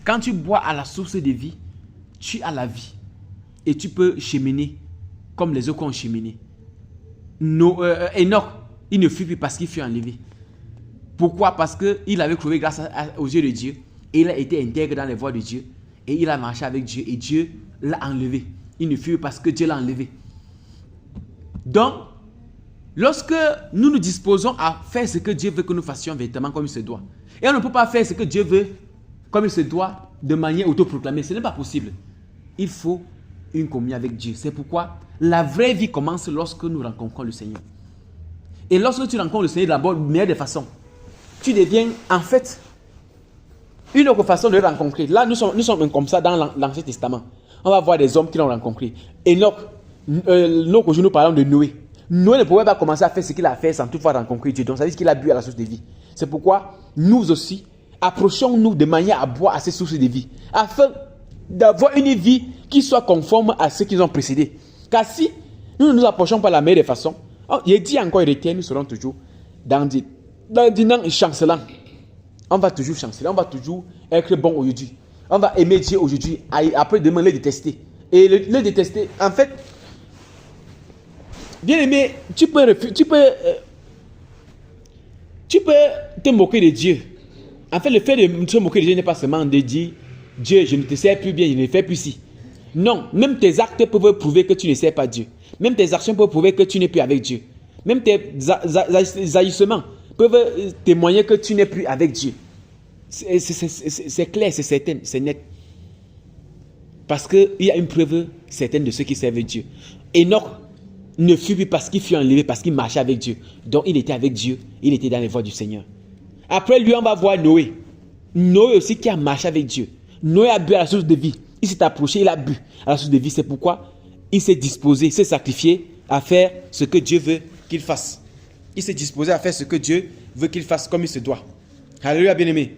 Quand tu bois à la source de vie, tu as la vie. Et tu peux cheminer comme les autres ont cheminé. Enoch, il ne fut plus parce qu'il fut enlevé. Pourquoi? Parce qu'il avait trouvé grâce aux yeux de Dieu. Et il a été intègre dans les voies de Dieu. Et il a marché avec Dieu. Et Dieu l'a enlevé. Il ne fut plus parce que Dieu l'a enlevé. Donc, lorsque nous nous disposons à faire ce que Dieu veut que nous fassions véritablement comme il se doit. Et on ne peut pas faire ce que Dieu veut comme il se doit de manière autoproclamée. Ce n'est pas possible. Il faut une communion avec Dieu. C'est pourquoi la vraie vie commence lorsque nous rencontrons le Seigneur. Et lorsque tu rencontres le Seigneur de la bonne meilleure des façons, tu deviens en fait une autre façon de le rencontrer. Là, nous sommes comme ça dans l'Ancien Testament. On va voir des hommes qui l'ont rencontré. Enoch, aujourd'hui nous parlons de Noé. Noé ne pouvait pas commencer à faire ce qu'il a fait sans toutefois rencontrer Dieu. Donc ça veut dire qu'il a bu à la source de vie. C'est pourquoi nous aussi, approchons-nous de manière à boire à ces sources de vie. Afin d'avoir une vie qui soit conforme à ce qu'ils ont précédé. Car si nous ne nous approchons pas de la meilleure façon, il dit encore et retiens, nous serons toujours dans des chancelants. On va toujours chanceler, on va toujours être bon aujourd'hui. On va aimer Dieu aujourd'hui, après demain le détester. Et le détester, en fait, bien aimé, tu peux te moquer de Dieu. En fait, le fait de se moquer de Dieu n'est pas seulement de dire Dieu, je ne te sers plus bien, je ne fais plus ci. Non, même tes actes peuvent prouver que tu ne sers pas Dieu. Même tes actions peuvent prouver que tu n'es plus avec Dieu. Même tes agissements peuvent témoigner que tu n'es plus avec Dieu. C'est clair, c'est certain, c'est net. Parce qu'il y a une preuve certaine de ceux qui servent Dieu. Enoch ne fut plus parce qu'il fut enlevé, parce qu'il marchait avec Dieu. Donc il était avec Dieu, il était dans les voies du Seigneur. Après lui, on va voir Noé. Noé aussi qui a marché avec Dieu. Noé a bu à la source de vie. Il s'est approché, il a bu à la source de vie. C'est pourquoi il s'est disposé, il s'est sacrifié à faire ce que Dieu veut qu'il fasse. Il s'est disposé à faire ce que Dieu veut qu'il fasse comme il se doit. Alléluia, bien-aimés.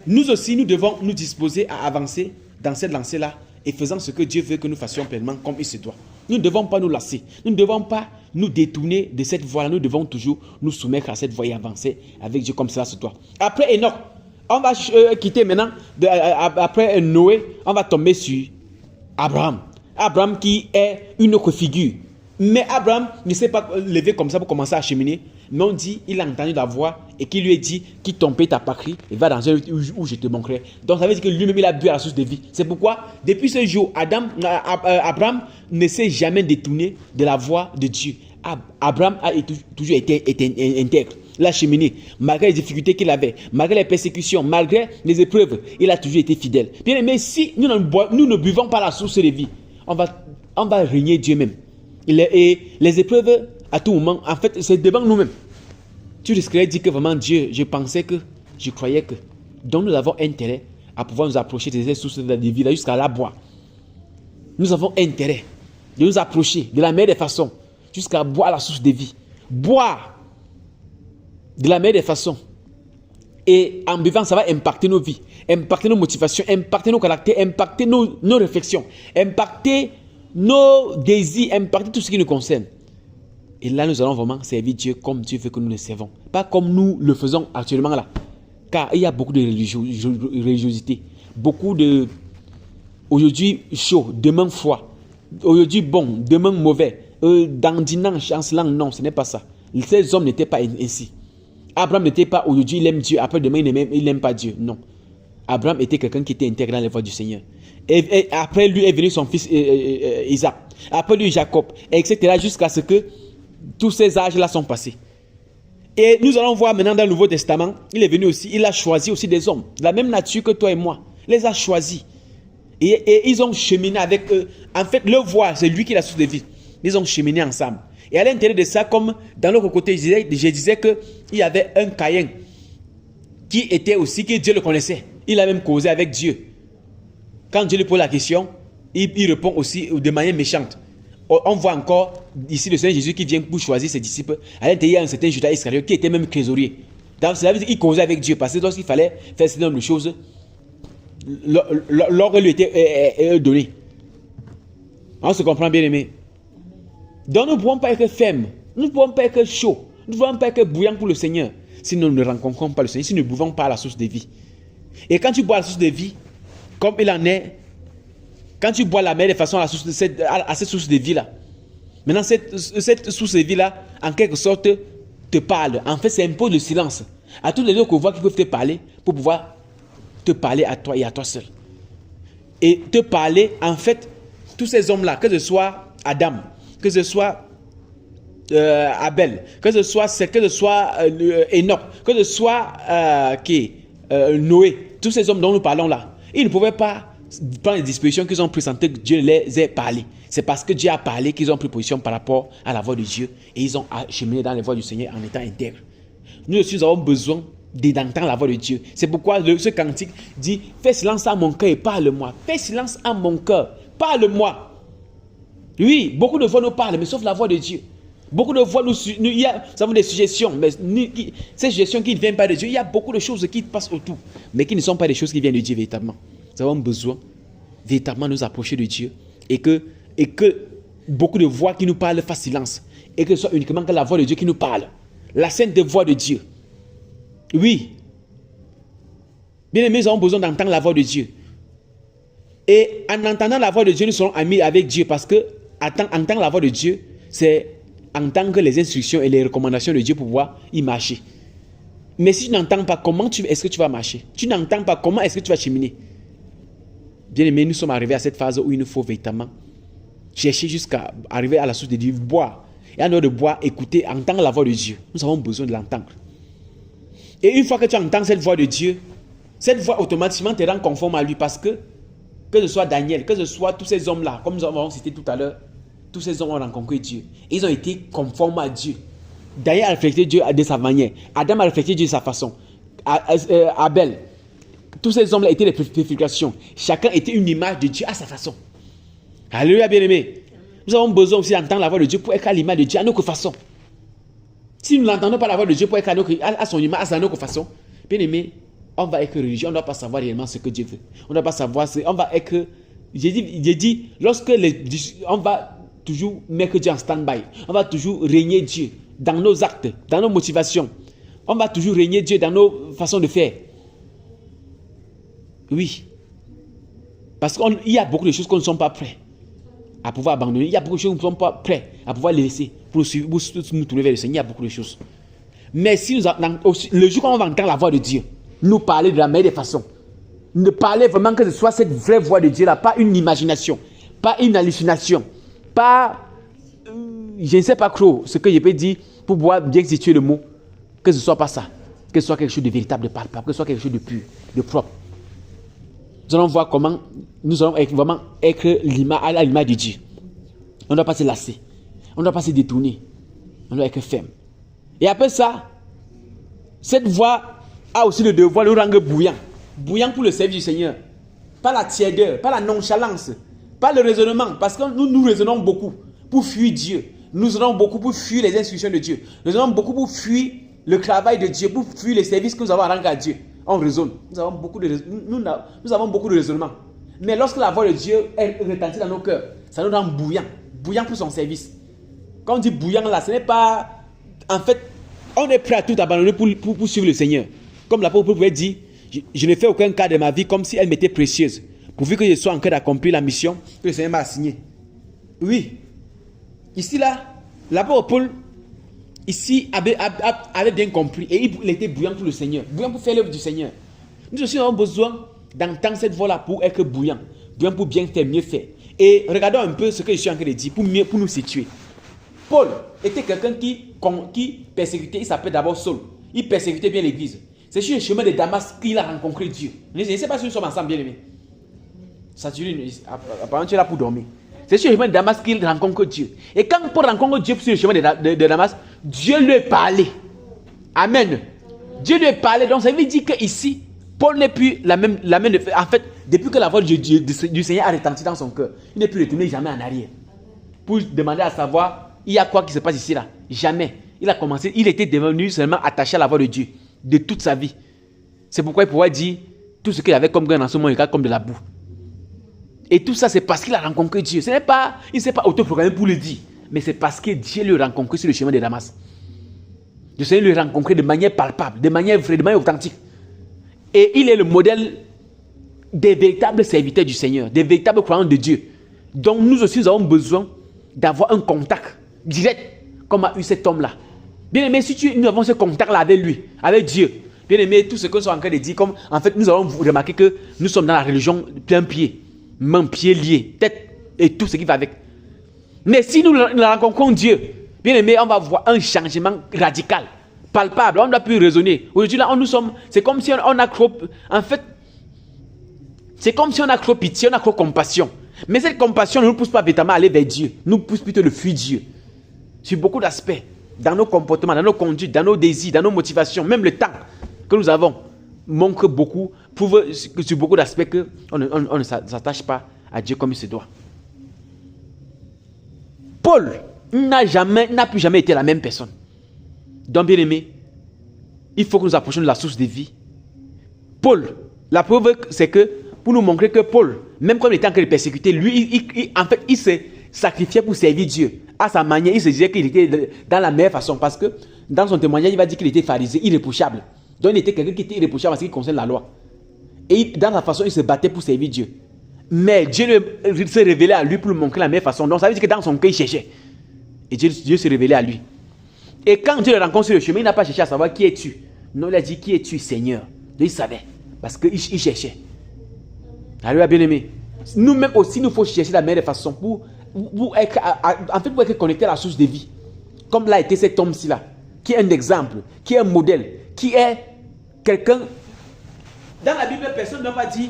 Nous aussi, nous devons nous disposer à avancer dans cette lancée-là et faisant ce que Dieu veut que nous fassions pleinement comme il se doit. Nous ne devons pas nous lasser. Nous ne devons pas nous détourner de cette voie-là. Nous devons toujours nous soumettre à cette voie et avancer avec Dieu comme cela se doit. Après Enoch, on va quitter maintenant, après Noé, on va tomber sur Abraham. Abraham qui est une autre figure. Mais Abraham ne s'est pas levé comme ça pour commencer à cheminer. Mais on dit, il a entendu la voix et qui lui a dit, quitte ton pays, ta patrie, et va dans un lieu où je te manquerai. Donc ça veut dire que lui-même, il a bu à la source de vie. C'est pourquoi, depuis ce jour, Abraham ne s'est jamais détourné de la voix de Dieu. Abraham a toujours été intègre. Il a cheminé, malgré les difficultés qu'il avait, malgré les persécutions, malgré les épreuves, il a toujours été fidèle. Bien aimé, si nous ne buvons pas la source de vie, on va régner Dieu même. Et les épreuves, à tout moment, en fait, c'est devant nous-mêmes. Tu risquerais de dire que vraiment Dieu, je croyais que. Donc nous avons intérêt à pouvoir nous approcher de ces sources de vie là jusqu'à la boire. Nous avons intérêt de nous approcher de la meilleure des façons jusqu'à boire la source de vie. Boire de la meilleure des façons. Et en buvant, ça va impacter nos vies, impacter nos motivations, impacter nos caractères, impacter nos réflexions, impacter nos désirs, impacter tout ce qui nous concerne. Et là, nous allons vraiment servir Dieu comme Dieu veut que nous le servons. Pas comme nous le faisons actuellement là. Car il y a beaucoup de religiosité. Beaucoup de... Aujourd'hui chaud, demain froid. Aujourd'hui bon, demain mauvais. Dandinant, chancelant, non, ce n'est pas ça. Ces hommes n'étaient pas ainsi. Abraham n'était pas aujourd'hui, il aime Dieu. Après demain, il n'aime pas Dieu. Non. Abraham était quelqu'un qui était intégré dans les voies du Seigneur. Et après lui est venu son fils Isaac. Après lui Jacob, etc. Jusqu'à ce que tous ces âges-là sont passés. Et nous allons voir maintenant dans le Nouveau Testament, il est venu aussi, il a choisi aussi des hommes, de la même nature que toi et moi. Il les a choisis. Et ils ont cheminé avec eux. En fait, le voir, c'est lui qui l'a source de vie. Ils ont cheminé ensemble. Et à l'intérieur de ça, comme dans l'autre côté, je disais qu'il y avait un Caïn qui était aussi, que Dieu le connaissait. Il a même causé avec Dieu. Quand Dieu lui pose la question, il répond aussi de manière méchante. On voit encore ici le Seigneur Jésus qui vient pour choisir ses disciples. À l'intérieur, il y a un certain Judas Iscariote qui était même trésorier. Donc, cela veut dire qu'il causait avec Dieu. Parce que lorsqu'il fallait faire ce nombre de choses, l'ordre lui était donné. On se comprend bien, aimé. Donc nous ne pouvons pas être fermes. Nous ne pouvons pas être chauds. Nous ne pouvons pas être bouillants pour le Seigneur. Si nous ne rencontrons pas le Seigneur, si nous ne buvons pas la source de vie. Et quand tu bois la source de vie, comme il en est, quand tu bois la meilleure façon à cette source de vie-là. Maintenant, cette source de vie-là, en quelque sorte, te parle. En fait, c'est un peu de silence. À tous les autres qu'on voit qui peuvent te parler, pour pouvoir te parler à toi et à toi seul. Et te parler, en fait, tous ces hommes-là, que ce soit Adam, que ce soit Abel, que ce soit Enoch, que ce soit Noé, tous ces hommes dont nous parlons là, ils ne pouvaient pas prendre les dispositions qu'ils ont présentées que Dieu les ait parlé. C'est parce que Dieu a parlé qu'ils ont pris position par rapport à la voix de Dieu et ils ont cheminé dans les voies du Seigneur en étant intègres. Nous aussi, nous avons besoin d'entendre la voix de Dieu. C'est pourquoi ce cantique dit « Fais silence à mon cœur et parle-moi. Fais silence à mon cœur, parle-moi. » Oui, beaucoup de voix nous parlent, mais sauf la voix de Dieu. Beaucoup de fois, nous avons des suggestions, mais ces suggestions qui ne viennent pas de Dieu, il y a beaucoup de choses qui passent autour, mais qui ne sont pas des choses qui viennent de Dieu véritablement. Nous avons besoin véritablement de nous approcher de Dieu et que beaucoup de voix qui nous parlent fassent silence et que ce soit uniquement que la voix de Dieu qui nous parle. La sainte voix de Dieu. Oui. Bien aimés, nous avons besoin d'entendre la voix de Dieu. Et en entendant la voix de Dieu, nous serons amis avec Dieu parce que entendre la voix de Dieu, c'est entendre les instructions et les recommandations de Dieu pour pouvoir y marcher. Mais si tu n'entends pas, comment est-ce que tu vas marcher? Tu n'entends pas, comment est-ce que tu vas cheminer? Bien aimé, nous sommes arrivés à cette phase où il nous faut véritablement chercher jusqu'à arriver à la source de Dieu, boire. Et en dehors de boire, écouter, entendre la voix de Dieu. Nous avons besoin de l'entendre. Et une fois que tu entends cette voix de Dieu, cette voix automatiquement te rend conforme à lui parce que ce soit Daniel, que ce soit tous ces hommes-là, comme nous avons cité tout à l'heure, tous ces hommes ont rencontré Dieu. Ils ont été conformes à Dieu. Daniel a reflété Dieu de sa manière. Adam a reflété Dieu de sa façon. Abel. Tous ces hommes-là étaient des préfigurations. Chacun était une image de Dieu à sa façon. Alléluia, bien-aimés. Nous avons besoin aussi d'entendre la voix de Dieu pour être à l'image de Dieu à notre façon. Si nous n'entendons pas la voix de Dieu pour être à son image, à notre façon, bien-aimés, on va être religieux. On ne doit pas savoir réellement ce que Dieu veut. On ne doit pas savoir. On va être. J'ai dit, lorsque on va toujours mettre Dieu en stand-by. On va toujours régner Dieu dans nos actes, dans nos motivations. On va toujours régner Dieu dans nos façons de faire. Oui. Parce qu'il y a beaucoup de choses qu'on ne sommes pas prêts à pouvoir abandonner. Il y a beaucoup de choses qu'on ne sommes pas prêts à pouvoir les laisser pour nous tourner vers le Seigneur. Il y a beaucoup de choses. Mais si le jour où on va entendre la voix de Dieu, nous parler de la meilleure des façons, ne parler vraiment que ce soit cette vraie voix de Dieu là, pas une imagination, pas une hallucination, pas, je ne sais pas trop ce que je peux dire pour pouvoir bien situer le mot, que ce soit pas ça, que ce soit quelque chose de véritable, de palpable, que ce soit quelque chose de pur, de propre. Nous allons voir comment nous allons vraiment être à l'image de Dieu. On ne doit pas se lasser, on ne doit pas se détourner, on doit être ferme. Et après ça, cette voix a aussi le devoir de nous rendre bouillant. Bouillant pour le service du Seigneur. Pas la tièdeur, pas la nonchalance, pas le raisonnement. Parce que nous raisonnons beaucoup pour fuir Dieu. Nous raisonnons beaucoup pour fuir les instructions de Dieu. Nous raisonnons beaucoup pour fuir le travail de Dieu, pour fuir les services que nous avons à rendre à Dieu. On raisonne. Nous avons beaucoup de raisonnement. Mais lorsque la voix de Dieu est retentie dans nos cœurs, ça nous rend bouillant. Bouillant pour son service. Quand on dit bouillant là, ce n'est pas... En fait, on est prêt à tout abandonner pour suivre le Seigneur. Comme l'apôtre pouvait dire, je ne fais aucun cas de ma vie comme si elle m'était précieuse, pourvu que je sois en train d'accomplir la mission que le Seigneur m'a assignée. Oui. Ici là, l'apôtre Paul, ici, avait bien compris et il était bouillant pour le Seigneur, bouillant pour faire l'œuvre du Seigneur. Nous aussi avons besoin d'entendre cette voix là pour être bouillant pour bien faire, mieux faire. Et regardons un peu ce que je suis en train de dire pour nous situer. Paul était quelqu'un qui persécutait, il s'appelait d'abord Saul. Il persécutait bien l'église. C'est sur le chemin de Damas qu'il a rencontré Dieu. Je ne sais pas si nous sommes ensemble, bien aimés. Apparemment, tu es là pour dormir. C'est sur le chemin de Damas qu'il rencontre Dieu. Et quand Paul rencontre Dieu sur le chemin de Damas, Dieu lui parlait. Amen. Dieu lui parlait. Donc ça veut dire qu'ici, Paul n'est plus la même. En fait, depuis que la voix du Seigneur a retenti dans son cœur, il n'est plus retourné jamais en arrière. Pour demander à savoir, il y a quoi qui se passe ici là? Jamais. Il était devenu seulement attaché à la voix de Dieu de toute sa vie. C'est pourquoi il pouvait dire tout ce qu'il avait comme gain dans ce monde, comme de la boue. Et tout ça, c'est parce qu'il a rencontré Dieu. Il ne s'est pas autoproclamé pour le dire, mais c'est parce que Dieu le rencontré sur le chemin de Damas. Le Seigneur le rencontré de manière palpable, de manière vraie, de manière authentique. Et il est le modèle des véritables serviteurs du Seigneur, des véritables croyants de Dieu. Donc nous aussi, nous avons besoin d'avoir un contact direct, comme a eu cet homme-là. Bien aimé, si nous avons ce contact-là avec lui, avec Dieu, bien aimé, tout ce que nous sommes en train de dire, comme en fait, nous avons remarqué que nous sommes dans la religion plein pied, main, pied lié, tête et tout ce qui va avec. Mais si nous rencontrons Dieu, bien aimé, on va voir un changement radical, palpable, on ne doit plus raisonner. Aujourd'hui, là, nous sommes, c'est comme si on a trop, en fait, c'est comme si on a trop pitié, on a trop compassion. Mais cette compassion ne nous pousse pas véritablement à aller vers Dieu, nous pousse plutôt de fuir Dieu. Sur beaucoup d'aspects, dans nos comportements, dans nos conduites, dans nos désirs, dans nos motivations, même le temps que nous avons montre beaucoup, prouve sur beaucoup d'aspects qu'on ne s'attache pas à Dieu comme il se doit. Paul n'a plus jamais été la même personne. Donc, bien aimé, il faut que nous approchions de la source de vie. Paul, la preuve, c'est que pour nous montrer que Paul, même quand il était en train de persécuter, lui, en fait, il se sacrifiait pour servir Dieu. À sa manière, il se disait qu'il était dans la meilleure façon. Parce que dans son témoignage, il va dire qu'il était pharisé, irréprochable. Donc, il était quelqu'un qui était irréprochable en ce qui concerne la loi. Et dans sa façon, il se battait pour servir Dieu. Mais Dieu s'est révélé à lui pour lui montrer la meilleure façon. Donc, ça veut dire que dans son cœur, il cherchait. Et Dieu s'est révélé à lui. Et quand Dieu le rencontre sur le chemin, il n'a pas cherché à savoir qui es-tu. Non, il a dit qui es-tu, Seigneur. Donc, il savait. Parce qu'il cherchait. Alléluia, bien-aimé. Nous-mêmes aussi, nous faut chercher la meilleure façon pour être connecté à la source de vie. Comme l'a été cet homme-ci là, qui est un exemple, qui est un modèle, qui est quelqu'un. Dans la Bible, personne n'a pas dit,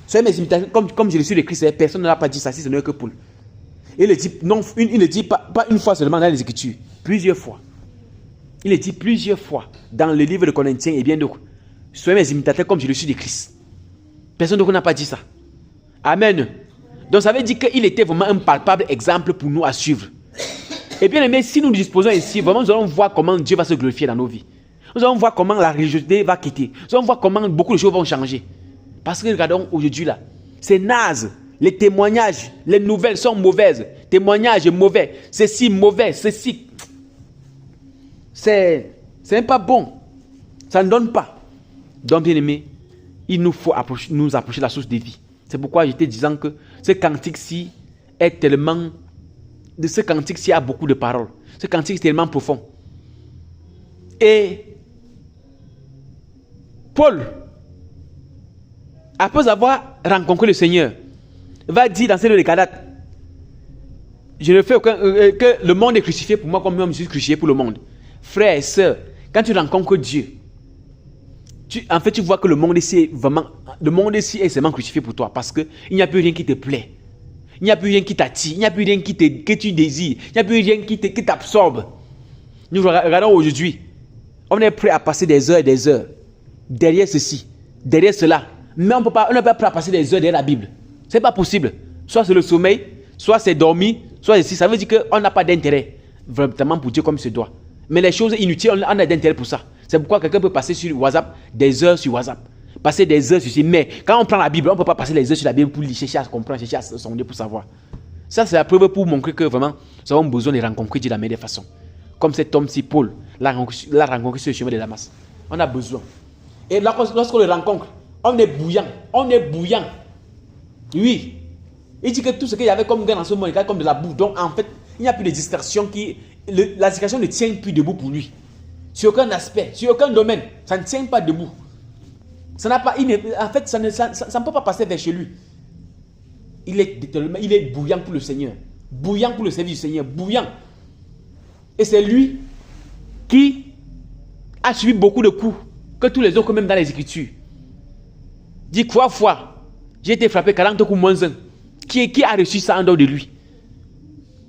soyez mes imitateurs, comme je le suis le Christ, personne n'a pas dit ça, si ce n'est que Paul. Il le dit, non, il le dit pas une fois seulement dans les Écritures, plusieurs fois. Il le dit plusieurs fois dans le livre de Corinthiens et bien d'autres. Soyez mes imitateurs comme je le suis de Christ. Personne d'autre n'a pas dit ça. Amen. Donc ça veut dire qu'il était vraiment un palpable exemple pour nous à suivre. Et bien aimé, si nous disposons ici, vraiment nous allons voir comment Dieu va se glorifier dans nos vies. Nous allons voir comment la religiosité va quitter. Nous allons voir comment beaucoup de choses vont changer. Parce que regardons aujourd'hui là, c'est naze. Les témoignages, les nouvelles sont mauvaises. Témoignages mauvais. Ceci mauvais, ceci. C'est même pas bon. Ça ne donne pas. Donc bien aimé, il nous faut nous approcher de la source de vie. C'est pourquoi j'étais disant que ce cantique-ci est tellement... De ce cantique-ci a beaucoup de paroles. Ce cantique est tellement profond. Et Paul, après avoir rencontré le Seigneur, va dire dans cette de Galates, je ne fais aucun... que le monde est crucifié pour moi comme moi je suis crucifié pour le monde. Frères et sœurs, quand tu rencontres Dieu, en fait, tu vois que le monde ici est vraiment crucifié pour toi parce qu'il n'y a plus rien qui te plaît. Il n'y a plus rien qui t'attire. Il n'y a plus rien que tu désires. Il n'y a plus rien qui t'absorbe. Nous regardons aujourd'hui. On est prêt à passer des heures et des heures derrière ceci, derrière cela. Mais on n'est pas prêt à passer des heures derrière la Bible. Ce n'est pas possible. Soit c'est le sommeil, soit c'est dormir, soit c'est... Ça veut dire qu'on n'a pas d'intérêt vraiment pour Dieu comme il se doit. Mais les choses inutiles, on a d'intérêt pour ça. C'est pourquoi quelqu'un peut passer sur WhatsApp des heures sur WhatsApp. Passer des heures sur ceci. Mais quand on prend la Bible, on ne peut pas passer des heures sur la Bible pour chercher à comprendre, chercher à sonder pour savoir. Ça, c'est la preuve pour montrer que vraiment, nous avons besoin de rencontrer Dieu de la meilleure façon. Comme cet homme-ci, Paul, l'a rencontré sur le chemin de Damas. On a besoin. Et lorsqu'on le rencontre, on est bouillant. On est bouillant. Oui. Il dit que tout ce qu'il y avait comme gain dans ce monde, il y a comme de la boue. Donc, en fait, il n'y a plus de distraction la distraction ne tient plus debout pour lui. Sur aucun aspect, sur aucun domaine, ça ne tient pas debout. Ça n'a pas, en fait, ça ne peut pas passer vers chez lui. Il est bouillant pour le Seigneur. Bouillant pour le service du Seigneur. Bouillant. Et c'est lui qui a subi beaucoup de coups que tous les autres, même dans les Écritures. Dit 3 fois, j'ai été frappé 40 coups moins 1. Qui a reçu ça en dehors de lui?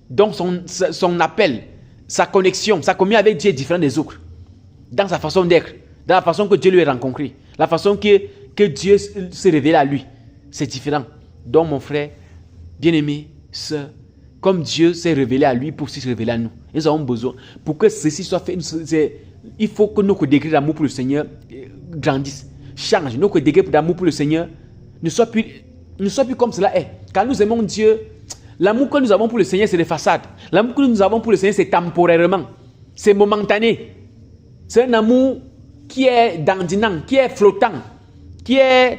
Donc son appel, sa connexion, sa communion avec Dieu est différente des autres. Dans sa façon d'être, dans la façon que Dieu lui a rencontré, la façon que Dieu s'est révélé à lui, c'est différent. Donc mon frère, bien-aimé, sœur, comme Dieu s'est révélé à lui pour se révéler à nous, nous avons besoin, pour que ceci soit fait, il faut que notre degré d'amour pour le Seigneur grandisse, change. Notre degré d'amour pour le Seigneur ne soit plus comme cela est. Quand nous aimons Dieu, l'amour que nous avons pour le Seigneur, c'est des façades. L'amour que nous avons pour le Seigneur, c'est temporairement. C'est momentané. C'est un amour qui est dandinant, qui est flottant, qui est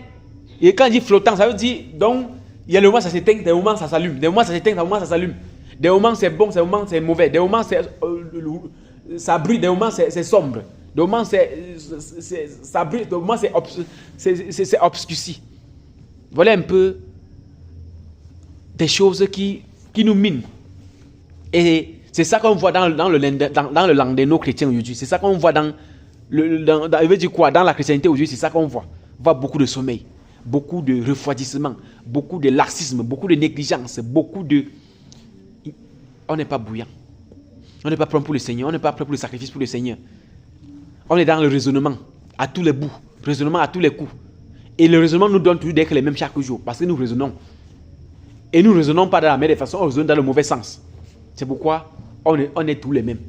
Et quand il dit flottant, ça veut dire, donc, il y a le moment ça s'éteint, des moments ça s'allume, des moments ça s'éteint, des moments ça s'allume. Des moments c'est bon, des moments c'est mauvais, des moments ça brille, des moments c'est sombre, des moments ça brille, des moments c'est obscurci. Voilà un peu des choses qui nous minent. Et c'est ça qu'on voit dans le landéno chrétien aujourd'hui. C'est ça qu'on voit dans la chrétienté aujourd'hui. C'est ça qu'on voit. On voit beaucoup de sommeil, beaucoup de refroidissement, beaucoup de laxisme, beaucoup de négligence, beaucoup de... On n'est pas bouillant. On n'est pas prêt pour le Seigneur. On n'est pas prêt pour le sacrifice pour le Seigneur. On est dans le raisonnement à tous les bouts, raisonnement à tous les coups. Et le raisonnement nous donne toujours d'être les mêmes chaque jour parce que nous raisonnons. Et nous ne raisonnons pas dans la meilleure façon, on raisonne dans le mauvais sens. C'est pourquoi on est tous les mêmes.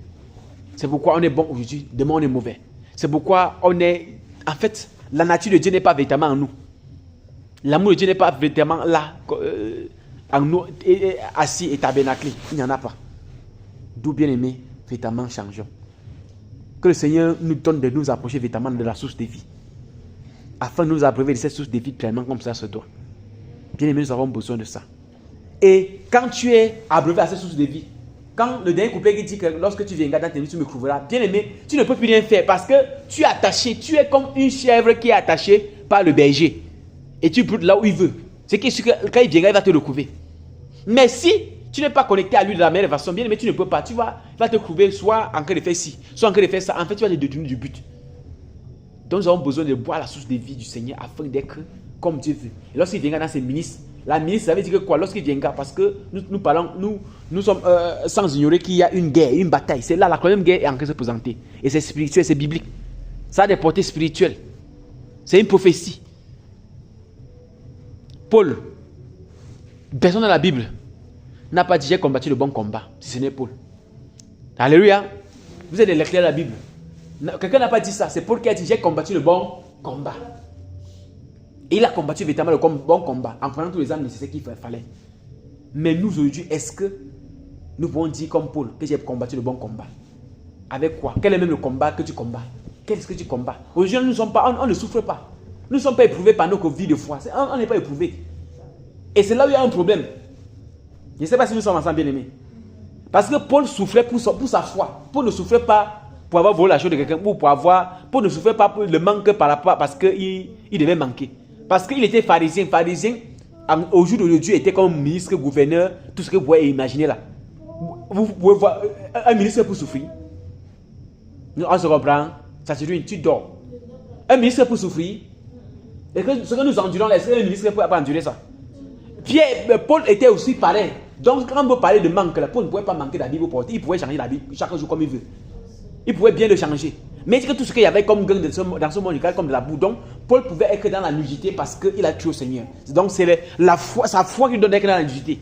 C'est pourquoi on est bon aujourd'hui, demain on est mauvais. C'est pourquoi on est... En fait, la nature de Dieu n'est pas véritablement en nous. L'amour de Dieu n'est pas véritablement là, en nous, assis et tabernaclé. Il n'y en a pas. D'où bien aimé, véritablement changeons. Que le Seigneur nous donne de nous approcher véritablement de la source de vie. Afin de nous abreuver de cette source de vie pleinement comme ça se doit. Bien aimé, nous avons besoin de ça. Et quand tu es abreuvé à cette source de vie, quand le dernier couplet qui dit que lorsque tu viendras dans tes nuits, tu me trouveras, bien aimé, tu ne peux plus rien faire parce que tu es attaché, tu es comme une chèvre qui est attachée par le berger. Et tu broutes là où il veut. C'est que quand il viendra, il va te retrouver. Mais si tu n'es pas connecté à lui de la meilleure façon, bien aimé, tu ne peux pas. Il va te trouver soit en train de faire ci, soit en train de faire ça. En fait, tu vas te détourner du but. Donc nous avons besoin de boire la source de vie du Seigneur afin d'être comme Dieu veut. Et lorsqu'il viendra dans ses ministres, la ministre, ça veut dire que quoi? Lorsqu'il viendra, parce que nous sommes sans ignorer qu'il y a une guerre, une bataille. C'est là, la troisième guerre est en train de se présenter. Et c'est spirituel, c'est biblique. Ça a des portées spirituelles. C'est une prophétie. Paul, personne dans la Bible n'a pas dit j'ai combattu le bon combat, si ce n'est Paul. Alléluia. Vous êtes les lecteurs de la Bible. Quelqu'un n'a pas dit ça. C'est Paul qui a dit j'ai combattu le bon combat. Et il a combattu véritablement le bon combat en prenant tous les armes nécessaires qu'il fallait. Mais nous aujourd'hui, est-ce que nous pouvons dire comme Paul que j'ai combattu le bon combat? Avec quoi? Quel est même le combat que tu combats? Qu'est-ce que tu combats? Aujourd'hui, on ne souffre pas. Nous ne sommes pas éprouvés par nos vies de foi. On n'est pas éprouvés. Et c'est là où il y a un problème. Je ne sais pas si nous sommes ensemble, bien aimés. Parce que Paul souffrait pour sa foi. Paul ne souffrait pas pour avoir volé la chose de quelqu'un, Paul ne souffrait pas pour le manque par rapport parce qu'il devait manquer. Parce qu'il était pharisien. Pharisien, au jour de Dieu, était comme ministre, gouverneur, tout ce que vous pouvez imaginer là. Vous pouvez voir un ministre pour souffrir. On se reprend, ça se ruine, tu dors. Un ministre pour souffrir. Et que ce que nous endurons là, est-ce qu'un ministre ne peut pas endurer ça? Paul était aussi pareil. Donc quand on veut parler de manque, là, Paul ne pouvait pas manquer la Bible portée. Il pouvait changer la Bible chaque jour comme il veut. Il pouvait bien le changer. Mais que tout ce qu'il y avait comme gang dans ce monde, comme de la boue. Donc Paul pouvait être dans la nudité parce qu'il a cru au Seigneur. Donc c'est sa foi qui lui donne d'être dans la nudité.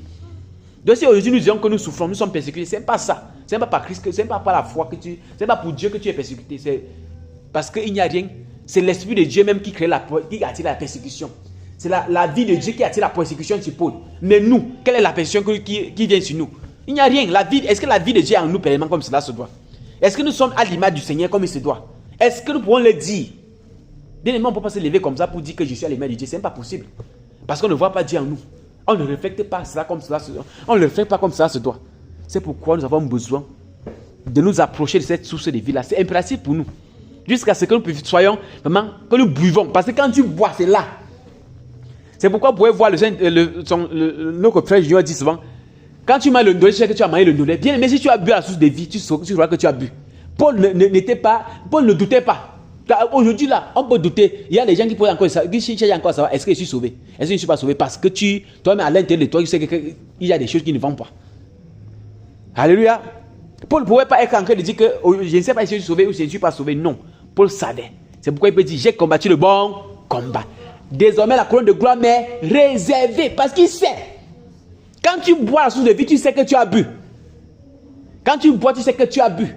Donc si aujourd'hui nous disons que nous souffrons, nous sommes persécutés, c'est pas ça. C'est pas par Christ, c'est pas par la foi que c'est pas pour Dieu que tu es persécuté. C'est parce qu'il n'y a rien. C'est l'esprit de Dieu même qui attire la persécution. C'est la vie de Dieu qui attire la persécution sur Paul. Mais nous, quelle est la persécution qui vient sur nous? Il n'y a rien. Est-ce que la vie de Dieu est en nous pleinement comme cela se doit? Est-ce que nous sommes à l'image du Seigneur comme il se doit? Est-ce que nous pouvons le dire? Bien évidemment, on ne peut pas se lever comme ça pour dire que je suis à l'image de Dieu. Ce n'est pas possible. Parce qu'on ne voit pas Dieu en nous. On ne reflète pas cela comme cela se doit. On ne le fait pas comme cela se doit. C'est pourquoi nous avons besoin de nous approcher de cette source de vie-là. C'est impératif pour nous. Jusqu'à ce que nous soyons vraiment, que nous buvons. Parce que quand tu bois, c'est là. C'est pourquoi vous pouvez voir notre frère Junior dit souvent, quand tu manges le ndolé, tu sais que tu as mangé le ndolé. Bien, mais si tu as bu à la source de vie, tu sauras que tu as bu. Paul ne doutait pas. Aujourd'hui là, on peut douter. Il y a des gens qui pourraient encore savoir, est-ce que je suis sauvé? Est-ce que je ne suis pas sauvé? Parce que toi-même à l'intérieur de toi, tu sais qu'il y a des choses qui ne vont pas. Alléluia. Paul ne pouvait pas être en train de dire que je ne sais pas si je suis sauvé ou si je ne suis pas sauvé. Non. Paul savait. C'est pourquoi il peut dire, j'ai combattu le bon combat. Désormais, la couronne de gloire m'est réservée. Parce qu'il sait. Quand tu bois la source de vie, tu sais que tu as bu. Quand tu bois, tu sais que tu as bu.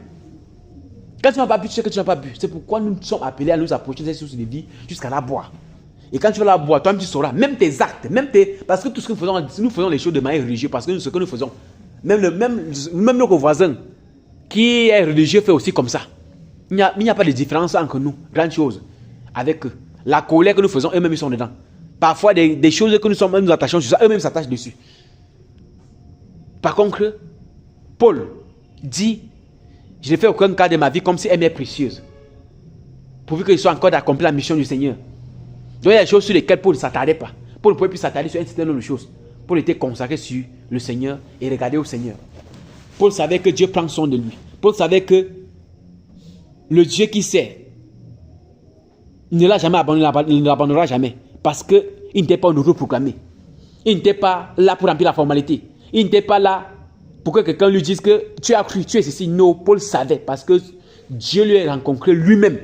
Quand tu n'as pas bu, tu sais que tu n'as pas bu. C'est pourquoi nous sommes appelés à nous approcher de cette source de vie jusqu'à la boire. Et quand tu vas la boire, toi-même tu sauras. Même tes actes, parce que tout ce que nous faisons les choses de manière religieuse. Parce que ce que nous faisons, même notre voisin qui est religieux fait aussi comme ça. Il n'y a pas de différence entre nous. Grande chose avec eux. La colère que nous faisons, eux-mêmes ils sont dedans. Parfois, des choses que nous attachons sur ça, eux-mêmes s'attachent dessus. Par contre, Paul dit, je n'ai fait aucun cas de ma vie comme si elle m'est précieuse. Pourvu qu'il soit encore d'accomplir la mission du Seigneur. Donc il y a des choses sur lesquelles Paul ne s'attardait pas. Paul ne pouvait plus s'attarder sur un certain nombre de choses. Paul était consacré sur le Seigneur et regardait au Seigneur. Paul savait que Dieu prend soin de lui. Paul savait que le Dieu qui sait ne l'a jamais abandonné, il ne l'abandonnera jamais. Parce qu'il n'était pas un proclamé. Il n'était pas là pour remplir la formalité. Il n'était pas là pour que quelqu'un lui dise que tu as cru, tu es ceci. Non, Paul savait parce que Dieu lui a rencontré lui-même.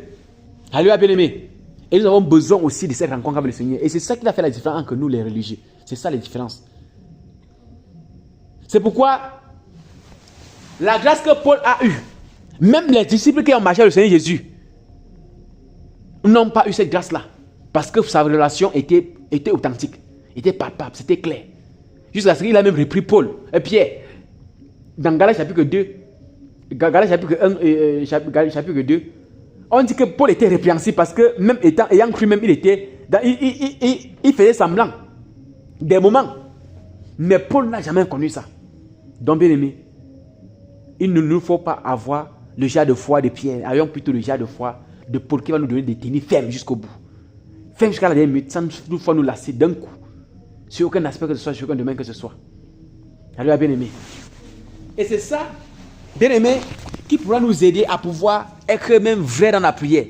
Alléluia, bien-aimé. Et nous avons besoin aussi de cette rencontre avec le Seigneur. Et c'est ça qui a fait la différence entre nous, les religieux. C'est ça la différence. C'est pourquoi la grâce que Paul a eue, même les disciples qui ont marché avec le Seigneur Jésus, n'ont pas eu cette grâce-là. Parce que sa relation était authentique, était palpable, c'était clair. Jusqu'à ce qu'il a même repris Paul et Pierre. Dans Galates chapitre 2, Galates chapitre 1 et chapitre 2, on dit que Paul était répréhensible parce que même ayant cru même, il faisait semblant des moments. Mais Paul n'a jamais connu ça. Donc bien aimé, il ne nous faut pas avoir le genre de foi de Pierre, ayons plutôt le genre de foi de Paul qui va nous donner des tenir fermes jusqu'au bout. Fermes jusqu'à la dernière minute, sans nous faut nous lasser d'un coup. Sur aucun aspect que ce soit, sur aucun domaine que ce soit. Alléluia, bien aimé. Et c'est ça, bien aimé, qui pourra nous aider à pouvoir être même vrai dans la prière.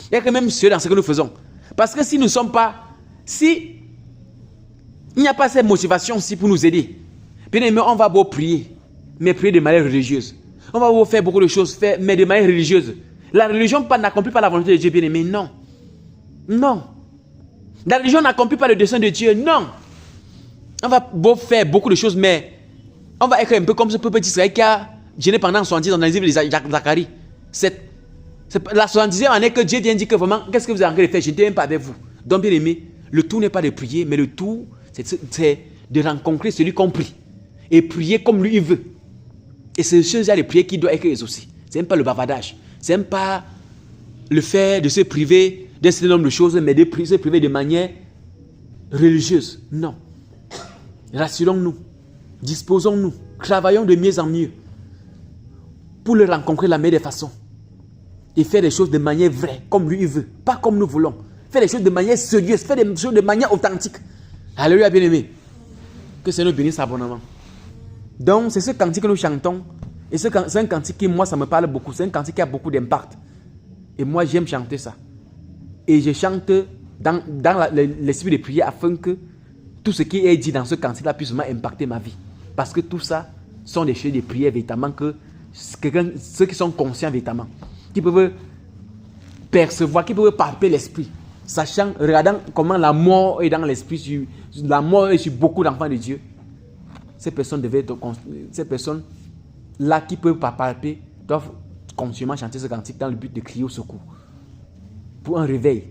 Être même sérieux dans ce que nous faisons. Parce que si nous ne sommes pas, si il n'y a pas cette motivation-ci pour nous aider, bien aimé, on va beau prier, mais prier de manière religieuse. On va beau faire beaucoup de choses, mais de manière religieuse. La religion n'accomplit pas la volonté de Dieu, bien aimé, non. Non. La religion n'accomplit pas le dessein de Dieu, non. On va beau faire beaucoup de choses, mais on va être un peu comme ce peuple d'Israël qui a gêné pendant 70 ans dans les livres de Zacharie. C'est la 70e année que Dieu vient dire que vraiment, qu'est-ce que vous avez en train de faire? Je n'étais même pas avec vous. Donc bien aimé, le tout n'est pas de prier, mais le tout, c'est de rencontrer celui qu'on prie. Et prier comme lui il veut. Et c'est ce genre de prière qui doit être exaucé. Ce n'est pas le bavardage. Ce n'est pas le fait de se priver d'un certain nombre de choses, mais de se priver de manière religieuse. Non. Rassurons-nous. Disposons-nous. Travaillons de mieux en mieux. Pour le rencontrer de la meilleure façon. Et faire des choses de manière vraie, comme lui il veut. Pas comme nous voulons. Faire des choses de manière sérieuse. Faire des choses de manière authentique. Alléluia, bien-aimé. Que Seigneur bénisse abondamment. Donc, c'est ce cantique que nous chantons. Et c'est un cantique qui, moi, ça me parle beaucoup. C'est un cantique qui a beaucoup d'impact. Et moi, j'aime chanter ça. Et je chante dans l'esprit de prière afin que tout ce qui est dit dans ce cantique-là puisse vraiment impacter ma vie. Parce que tout ça sont des choses de prière véritablement que ceux qui sont conscients véritablement, qui peuvent percevoir, qui peuvent palper l'esprit, sachant, regardant comment la mort est dans l'esprit, la mort est sur beaucoup d'enfants de Dieu. Ces personnes-là qui peuvent pas palper doivent consciemment chanter ce cantique dans le but de crier au secours. Pour un réveil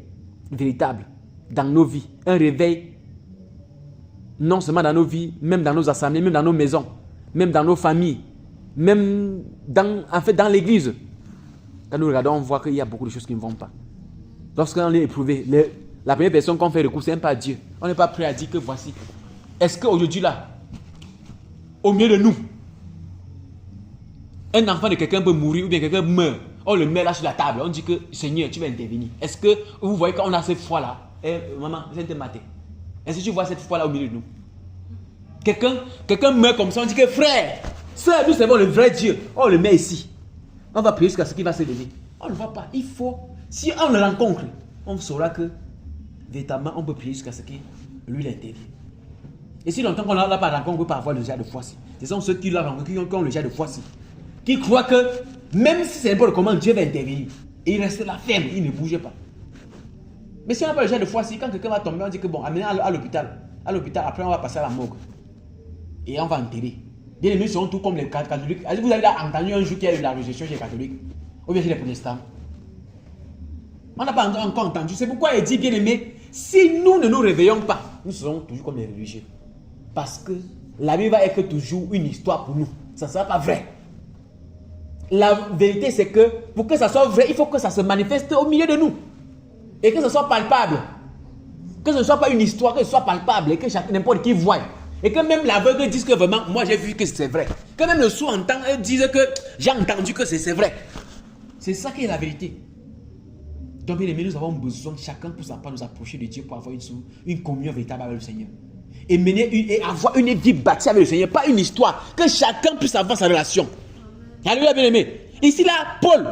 véritable dans nos vies. Un réveil non seulement dans nos vies, même dans nos assemblées, même dans nos maisons, même dans nos familles, même dans l'église. Quand nous regardons, on voit qu'il y a beaucoup de choses qui ne vont pas. Lorsqu'on est éprouvé, la première personne qu'on fait recours, ce n'est pas Dieu. On n'est pas prêt à dire que voici. Est-ce qu'aujourd'hui là, au milieu de nous, un enfant de quelqu'un peut mourir ou bien quelqu'un meurt, on le met là sur la table, on dit que Seigneur, tu vas intervenir. Est-ce que vous voyez qu'on a cette foi-là? Maman, c'est un matin. Est-ce que tu vois cette foi-là au milieu de nous? Quelqu'un meurt comme ça, on dit que frère, sœur, nous savons le vrai Dieu. On le met ici. On va prier jusqu'à ce qu'il va se lever. On ne le voit pas. Il faut, si on le rencontre, on saura que véritablement on peut prier jusqu'à ce qu'il lui l'intervient. Et si longtemps qu'on n'a pas rencontré, on ne peut pas avoir le genre de foi-ci. Ce sont ceux qui l'ont rencontré, qui ont le genre de foi-ci. Qui croient que même si c'est n'importe comment, Dieu va intervenir. Et il reste là ferme, il ne bouge pas. Mais si on n'a pas le genre de foi-ci, quand quelqu'un va tomber, on dit que bon, amenez à l'hôpital. À l'hôpital, après on va passer à la morgue. Et on va enterrer. Bien aimés sont tout comme les catholiques. Vous avez entendu un jour qu'il y a eu la résurrection chez les catholiques ou bien chez les protestants? On n'a pas encore entendu. C'est pourquoi il dit, bien aimé, si nous ne nous réveillons pas, nous serons toujours comme les religieux. Parce que la vie va être toujours une histoire pour nous. Ça ne sera pas vrai. La vérité, c'est que pour que ça soit vrai, il faut que ça se manifeste au milieu de nous. Et que ce soit palpable. Que ce ne soit pas une histoire, que ce soit palpable et que n'importe qui voit. Et que même l'aveugle dise que vraiment, moi j'ai vu que c'est vrai. Que même le sourd entend et dise que j'ai entendu que c'est vrai. C'est ça qui est la vérité. Donc bien aimé, nous avons besoin, chacun pour sa part, nous approcher de Dieu pour avoir une communion véritable avec le Seigneur. Et et avoir une vie bâtie avec le Seigneur, pas une histoire. Que chacun puisse avoir sa relation. Alléluia, bien aimé. Ici là, Paul,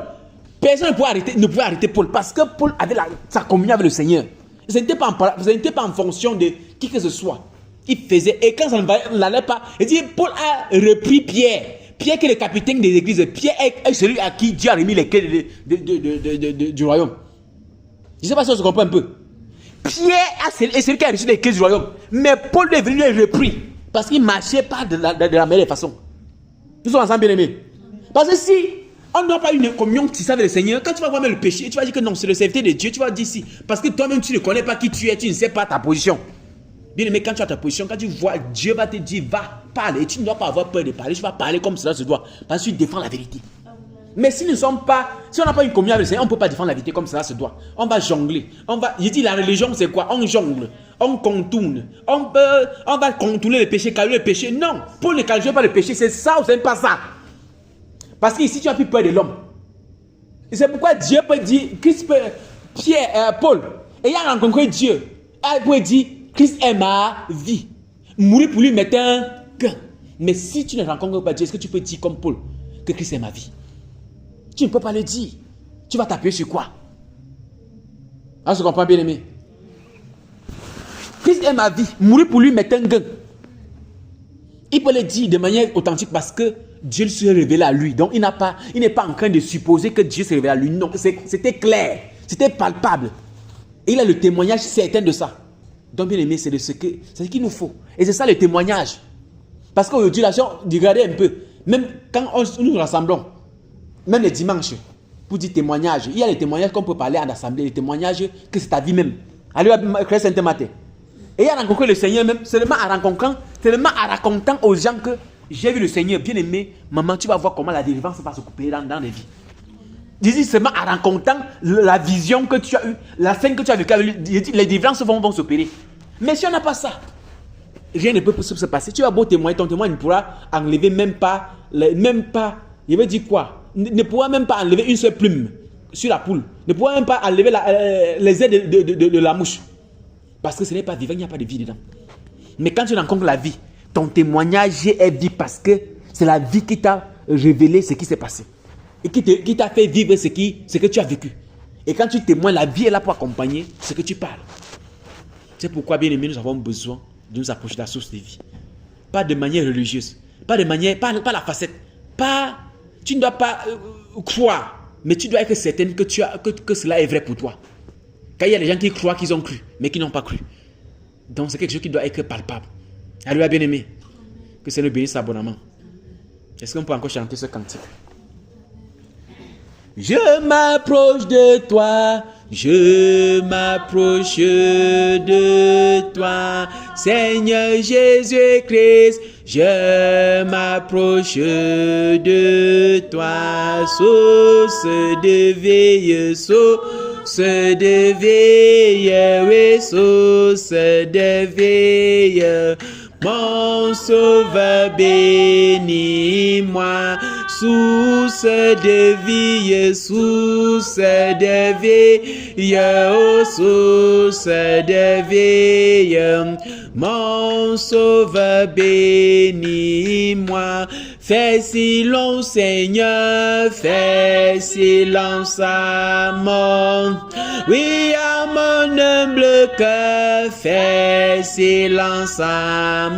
personne ne pouvait arrêter Paul parce que Paul avait sa communion avec le Seigneur. Ce n'était pas en fonction de qui que ce soit. Il faisait, et quand ça n'allait pas, il dit, Paul a repris Pierre. Pierre qui est le capitaine des églises. Pierre est celui à qui Dieu a remis les clés du royaume. Je ne sais pas si on se comprend un peu. Pierre est celui qui a reçu les clés du royaume. Mais Paul est venu le repris. Parce qu'il ne marchait pas de la meilleure façon. Nous sommes ensemble, bien aimés. Parce que si on n'a pas une communion qui avec le Seigneur, quand tu vas voir même le péché, tu vas dire que non, c'est le serviteur de Dieu, tu vas dire si. Parce que toi-même, tu ne connais pas qui tu es, tu ne sais pas ta position. Bien aimé, quand tu as ta position, quand tu vois, Dieu va te dire, va parler. Tu ne dois pas avoir peur de parler, tu vas parler comme cela se doit. Parce que tu défends la vérité. Mais si on n'a pas une communion avec le Seigneur, on ne peut pas défendre la vérité comme cela se doit. On va jongler. Je dis, la religion, c'est quoi? On jongle, on contourne. On va contourner le péché, calculer le péché. Non, pour ne calculer pas le péché, c'est ça ou c'est pas ça. Parce qu'ici, tu as plus peur de l'homme. Et c'est pourquoi Dieu peut dire, Paul, ayant rencontré Dieu, il peut dire, Christ est ma vie. Mourir pour lui mettre un gain. Mais si tu ne rencontres pas Dieu, est-ce que tu peux dire comme Paul que Christ est ma vie? Tu ne peux pas le dire. Tu vas t'appuyer sur quoi? On se comprend, bien aimé? Christ est ma vie. Mourir pour lui mettre un gain. Il peut le dire de manière authentique parce que Dieu s'est révélé à lui. Donc il n'est pas en train de supposer que Dieu s'est révélé à lui. Non, c'était clair. C'était palpable. Et il a le témoignage certain de ça. Donc bien aimé, c'est ce qu'il nous faut. Et c'est ça le témoignage. Parce qu'aujourd'hui, là, regardez un peu. Même quand nous nous rassemblons, même les dimanches, pour dire témoignage, il y a les témoignages qu'on peut parler en assemblée, les témoignages que c'est ta vie même. Allez, Christ Saint-Matin. Et il a rencontré le Seigneur même, seulement en racontant aux gens que j'ai vu le Seigneur, bien aimé, maman, tu vas voir comment la délivrance va se couper dans les vies. Dis seulement en racontant la vision que tu as eue, la scène que tu as vécue, les délivrances vont s'opérer. Mais si on n'a pas ça, rien ne peut se passer. Tu vas beau témoigner, ton témoin ne pourra enlever même pas, je veux dire quoi? Ne pourra même pas enlever une seule plume sur la poule. Ne pourra même pas enlever les ailes de la mouche. Parce que ce n'est pas vivant, il n'y a pas de vie dedans. Mais quand tu rencontres la vie, ton témoignage est vie parce que c'est la vie qui t'a révélé ce qui s'est passé. Et qui t'a fait vivre ce que tu as vécu. Et quand tu témoignes, la vie est là pour accompagner ce que tu parles. C'est pourquoi, bien aimé, nous avons besoin de nous approcher de la source de vie. Pas de manière religieuse. Pas pas la facette. Tu ne dois pas croire, mais tu dois être certaine que cela est vrai pour toi. Car il y a des gens qui croient qu'ils ont cru, mais qui n'ont pas cru. Donc c'est quelque chose qui doit être palpable. Alléluia, bien aimé. Que c'est le bénisse abonnement. Est-ce qu'on peut encore chanter ce cantique? Je m'approche de toi, je m'approche de toi, Seigneur Jésus-Christ, je m'approche de toi, source de vie, source de vie, oui, source de vie. Mon sauveur, bénis-moi, source de vie, source de vie, oh, source de vie. Mon sauveur, bénis-moi, fais silence, Seigneur, fais silence à oui, à mon humble cœur, fais silence à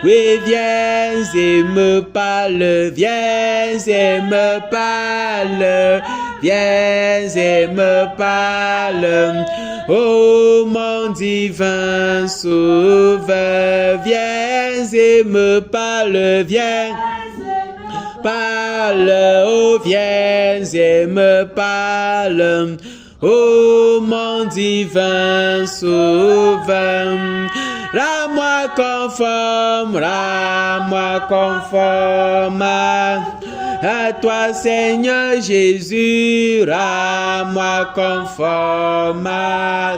oui, viens et me parle, viens et me parle, viens et me parle. Oh mon divin sauveur, viens et me parle, viens. Parle, oh viens et me parle. Oh mon divin sauveur, rends-moi conforme à toi, Seigneur Jésus, rends-moi conforme à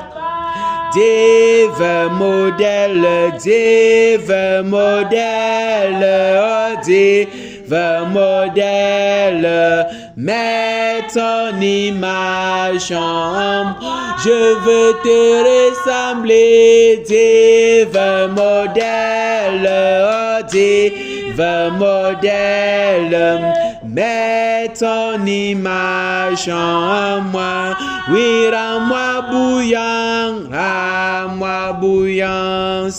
Dive modèle, Dive modèle, oh Dive modèle, mets ton image en moi. Je veux te ressembler, Dive modèle, oh Dive modèle, mets ton image en moi. Oui, rends-moi bouillant,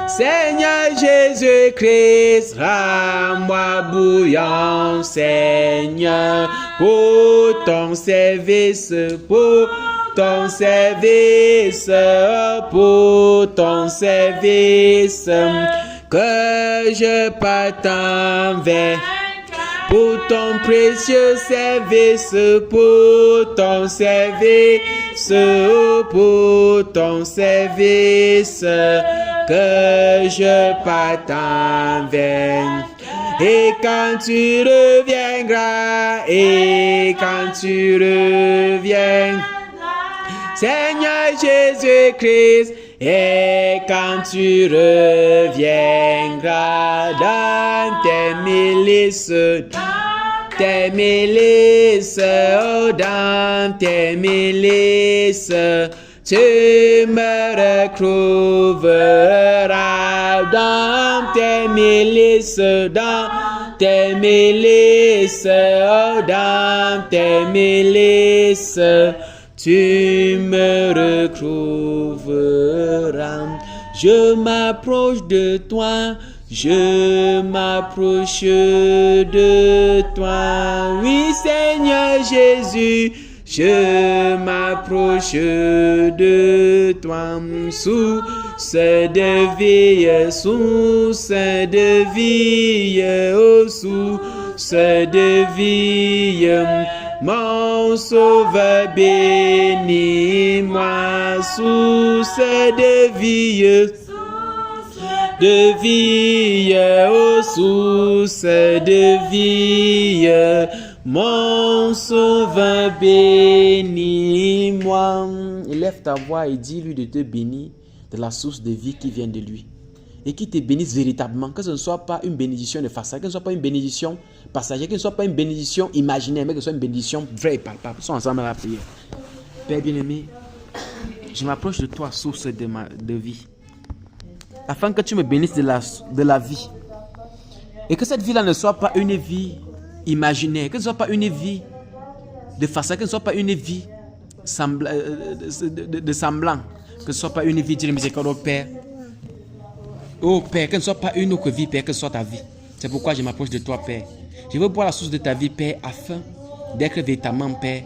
Seigneur Jésus-Christ, rends-moi bouillant, Seigneur, pour ton service, pour ton service, pour ton service, que je partage vers. Pour ton précieux service, pour ton service, pour ton service, que je partage. Et quand tu reviendras, et quand tu reviens, Seigneur Jésus-Christ, et quand tu reviendras dans tes milices, oh, dans tes milices, tu me retrouveras dans tes milices, oh, dans tes milices, tu me retrouveras. Je m'approche de toi, je m'approche de toi. Oui, Seigneur Jésus, je m'approche de toi. Source de vie, source de vie, oh, source de vie. Mon sauveur, bénis-moi, source de vie, oh, source de vie, mon sauveur, bénis-moi. Élève ta voix et dis-lui de te bénir de la source de vie qui vient de lui. Et qui te bénisse véritablement, que ce ne soit pas une bénédiction de façade, que ce ne soit pas une bénédiction passagère, que ce ne soit pas une bénédiction imaginaire, mais que ce soit une bénédiction vraie et palpable. Nous sommes ensemble à la prière. Père bien-aimé, je m'approche de toi, source de vie, afin que tu me bénisses de la vie. Et que cette vie-là ne soit pas une vie imaginaire, que ce ne soit pas une vie de façade, que ce ne soit pas une vie de semblant, que ce ne soit pas une vie de miséricorde au Père. Oh Père, que ne soit pas une autre vie, Père, que ce soit ta vie. C'est pourquoi je m'approche de toi, Père. Je veux boire la source de ta vie, Père, afin d'être véritablement, Père.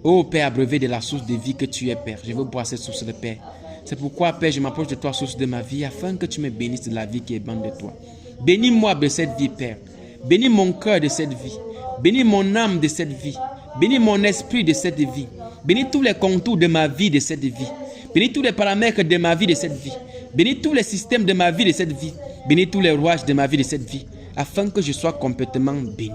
Oh Père, abreuvé de la source de vie que tu es, Père. Je veux boire cette source de Père. C'est pourquoi, Père, je m'approche de toi, source de ma vie, afin que tu me bénisses de la vie qui est bonne de toi. Bénis-moi de cette vie, Père. Bénis mon cœur de cette vie. Bénis mon âme de cette vie. Bénis mon esprit de cette vie. Bénis tous les contours de ma vie de cette vie. Bénis tous les paramètres de ma vie de cette vie. Bénis tous les systèmes de ma vie de cette vie. Bénis tous les rouages de ma vie de cette vie. Afin que je sois complètement béni.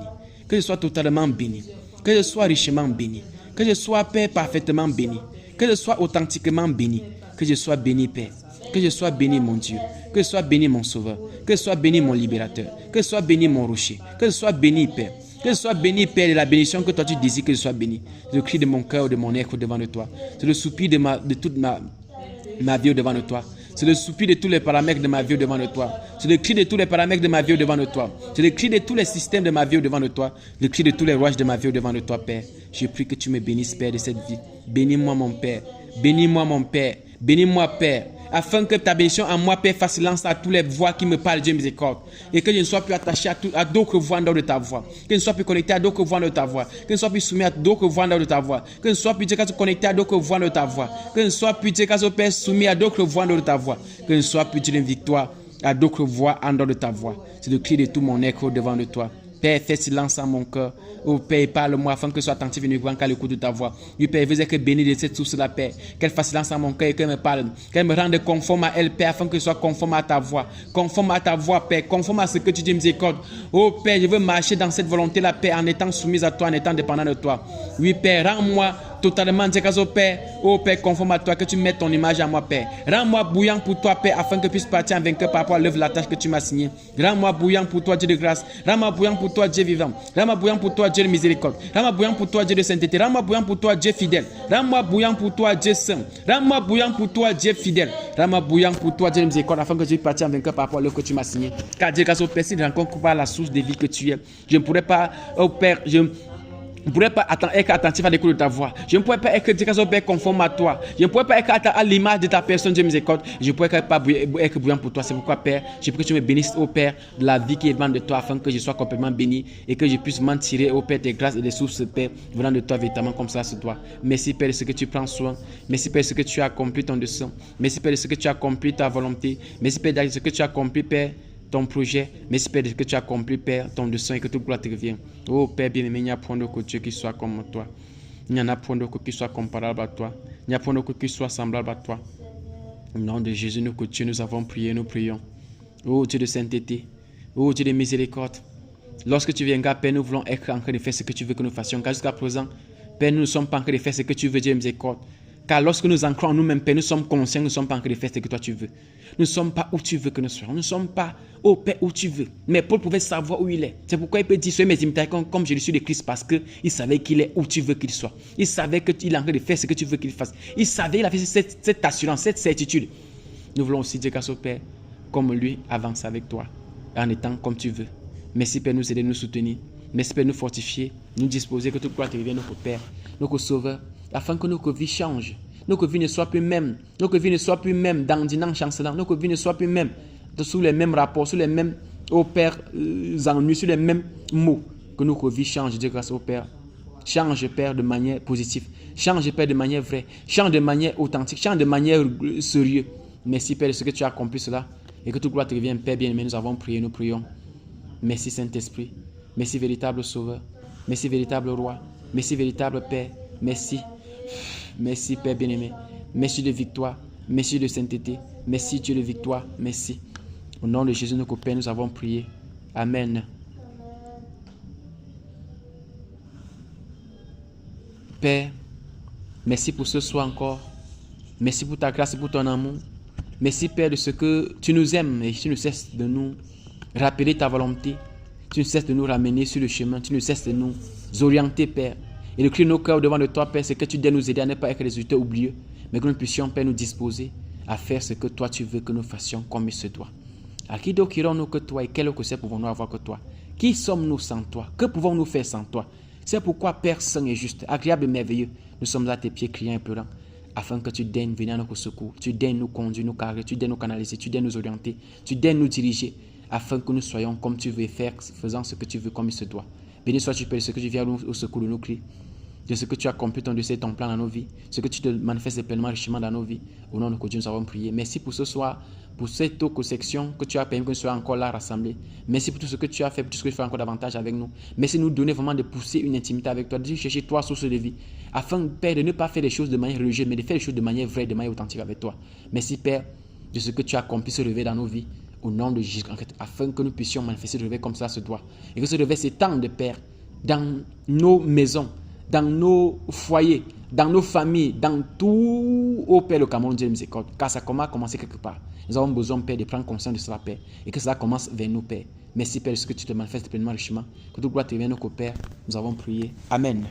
Que je sois totalement béni. Que je sois richement béni. Que je sois, Père, parfaitement béni. Que je sois authentiquement béni. Que je sois béni, Père. Que je sois béni, mon Dieu. Que je sois béni, mon Sauveur. Que je sois béni, mon Libérateur. Que je sois béni, mon rocher. Que je sois béni, Père. Que je sois béni, Père, de la bénédiction que toi tu désires que je sois béni. Je crie de mon cœur, de mon être devant de toi. C'est le soupir de toute ma vie devant de toi. C'est le soupir de tous les paramètres de ma vie devant de toi. C'est le cri de tous les paramètres de ma vie devant de toi. C'est le cri de tous les systèmes de ma vie devant de toi. Le cri de tous les rouages de ma vie devant de toi, Père. Je prie que tu me bénisses, Père, de cette vie. Bénis-moi, mon Père. Bénis-moi, mon Père. Bénis-moi, Père. Afin que ta bénédiction en moi, Père, fasse silence à toutes les voix qui me parlent, Dieu miséricorde. Et que je ne sois plus attaché à d'autres voix en dehors de ta voix. Que je ne sois plus connecté à d'autres voix en dehors de ta voix. Que je ne sois plus soumis à d'autres voix en dehors de ta voix. Que je ne sois plus, Dieu, connecté à d'autres voix en dehors de ta voix. Que je ne sois plus, Dieu, Père, soumis à d'autres voix en dehors de ta voix. Que je ne sois plus, Dieu, une victoire à d'autres voix en dehors de ta voix. C'est le cri de tout mon être devant de toi. Père, fais silence en mon cœur. Oh Père, parle-moi afin que je sois attentif et ne voie qu'à l'écoute de ta voix. Oui Père, veux être béni de cette source de la paix. Qu'elle fasse silence en mon cœur et qu'elle me parle. Qu'elle me rende conforme à elle, Père, afin que je sois conforme à ta voix. Conforme à ta voix, Père. Conforme à ce que tu dis, miséricorde. Oh Père, je veux marcher dans cette volonté, la paix, en étant soumise à toi, en étant dépendant de toi. Oui Père, rends-moi totalement, Dieu, grâce au Père, ô Père, conforme à toi, que tu mettes ton image à moi, Père. Rends-moi bouillant pour toi, Père, afin que je puisse partir en vainqueur par rapport à l'œuvre de la tâche que tu m'as signée. Rends-moi bouillant pour toi, Dieu de grâce. Rends-moi bouillant pour toi, Dieu vivant. Rends-moi bouillant pour toi, Dieu de miséricorde. Rends-moi bouillant pour toi, Dieu de sainteté. Rends-moi bouillant pour toi, Dieu fidèle. Rends-moi bouillant pour toi, Dieu saint. Rends-moi bouillant pour toi, Dieu fidèle. Rends-moi bouillant pour toi, Dieu de miséricorde, afin que je puisse partir en vainqueur par rapport à l'œuvre que tu m'as signée. Car Dieu, grâce au Père, si je ne rencontre pas la source de vie que tu es, je ne pourrais pas, ô Père, je ne pourrais pas être attentif à l'écoute de ta voix. Je ne pourrais pas être Père conforme à toi. Je ne pourrais pas être à l'image de ta personne, Dieu miséricorde. Je ne pourrais pas être bouillant pour toi. C'est pourquoi, Père, je prie que tu me bénisses, ô Père, de la vie qui émane de toi, afin que je sois complètement béni et que je puisse m'en tirer, ô Père, tes grâces et des sources, Père, venant de toi véritablement comme ça se doit. Merci, Père, de ce que tu prends soin. Merci, Père, de ce que tu as accompli ton dessein. Merci, Père, de ce que tu as accompli ta volonté. Merci, Père, de ce que tu as accompli, Père, ton projet. Merci, Père, de ce que tu as accompli, Père, ton dessein et que toute gloire te revient. Oh Père bien-aimé, il n'y a point de Dieu qui soit comme toi. Il n'y en a point de qui soit comparable à toi. Il n'y a point de qui soit semblable à toi. Au nom de Jésus, nous avons prié, nous prions. Oh Dieu de sainteté, oh Dieu de miséricorde. Lorsque tu viendras, Père, nous voulons être en train de faire ce que tu veux que nous fassions. Car jusqu'à présent, Père, nous ne sommes pas en train de faire ce que tu veux, Dieu de miséricorde. Car lorsque nous ancrons en nous-mêmes, Père, nous sommes conscients que nous ne sommes pas en train de faire ce que toi tu veux. Nous ne sommes pas où tu veux que nous soyons. Nous ne sommes pas, ô Père, où tu veux. Mais Paul pouvait savoir où il est. C'est pourquoi il peut dire, soyez mes imitateurs comme je le suis de Christ, parce qu'il savait qu'il est où tu veux qu'il soit. Il savait qu'il est en train de faire ce que tu veux qu'il fasse. Il savait, il avait cette assurance, cette certitude. Nous voulons aussi dire grâce au Père, comme lui, avance avec toi, en étant comme tu veux. Merci Père, nous aider, nous soutenir. Merci Père, nous fortifier, nous disposer, que toute gloire te revienne, notre Père, notre Sauveur, afin que nos vies changent. Nos vies ne soient plus mêmes. Nos vies ne soient plus mêmes dandinant, chancelant. Nos vies ne soient plus mêmes sous les mêmes rapports, sous les mêmes, ô Père, ennuis, sous les mêmes mots. Que nos vies changent, Dieu grâce au Père. Change, Père, de manière positive. Change, Père, de manière vraie. Change de manière authentique. Change de manière sérieuse. Merci, Père, de ce que tu as accompli cela. Et que toute gloire te revienne, Père bien-aimé. Nous avons prié, nous prions. Merci, Saint-Esprit. Merci, véritable Sauveur. Merci, véritable Roi. Merci, véritable Père. Merci. Merci, Père bien-aimé. Merci de victoire. Merci de sainteté. Merci, Dieu de victoire. Merci. Au nom de Jésus, notre Père, nous avons prié. Amen. Père, merci pour ce soir encore. Merci pour ta grâce et pour ton amour. Merci, Père, de ce que tu nous aimes et tu ne cesses de nous rappeler ta volonté. Tu ne cesses de nous ramener sur le chemin. Tu ne cesses de nous orienter, Père. Et le cri de nos cœurs devant de toi, Père, c'est que tu dois nous aider à ne pas être des auditeurs oublieux, mais que nous puissions, Père, nous disposer à faire ce que toi tu veux que nous fassions comme il se doit. À qui donc irons-nous que toi et quel conseil pouvons-nous avoir que toi? Qui sommes-nous sans toi? Que pouvons-nous faire sans toi? C'est pourquoi, Père saint et juste, agréable et merveilleux, nous sommes à tes pieds criant et pleurant, afin que tu daignes venir à notre secours, tu daignes nous conduire, nous carrer, tu daignes nous canaliser, tu daignes nous orienter, tu daignes nous diriger, afin que nous soyons comme tu veux faire, faisant ce que tu veux comme il se doit. Béni sois-tu, Père, ce que tu viens au secours de nos cris, de ce que tu as accompli ton dessein et ton plan dans nos vies, ce que tu te manifestes pleinement richement dans nos vies. Au nom de Dieu, nous avons prié. Merci pour ce soir, pour cette section que tu as permis que nous soyons encore là rassemblés. Merci pour tout ce que tu as fait, pour tout ce que tu fais encore davantage avec nous. Merci de nous donner vraiment de pousser une intimité avec toi, de chercher toi, source de vie, afin, Père, de ne pas faire les choses de manière religieuse, mais de faire les choses de manière vraie, de manière authentique avec toi. Merci, Père, de ce que tu as accompli se réveil dans nos vies, au nom de Jésus, afin que nous puissions manifester le réveil comme ça se doit. Et que ce réveil s'étende, Père, dans nos maisons, dans nos foyers, dans nos familles, dans tout, ô Père, le Cameroun, Dieu de miséricorde, car ça commence à commencer quelque part. Nous avons besoin, Père, de prendre conscience de cela, Père, et que cela commence vers nous, Père. Merci, Père, de ce que tu te manifestes pleinement richement. Que toute gloire te revienne, Père. Nous avons prié. Amen.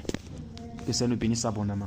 Que ça nous bénisse abondamment.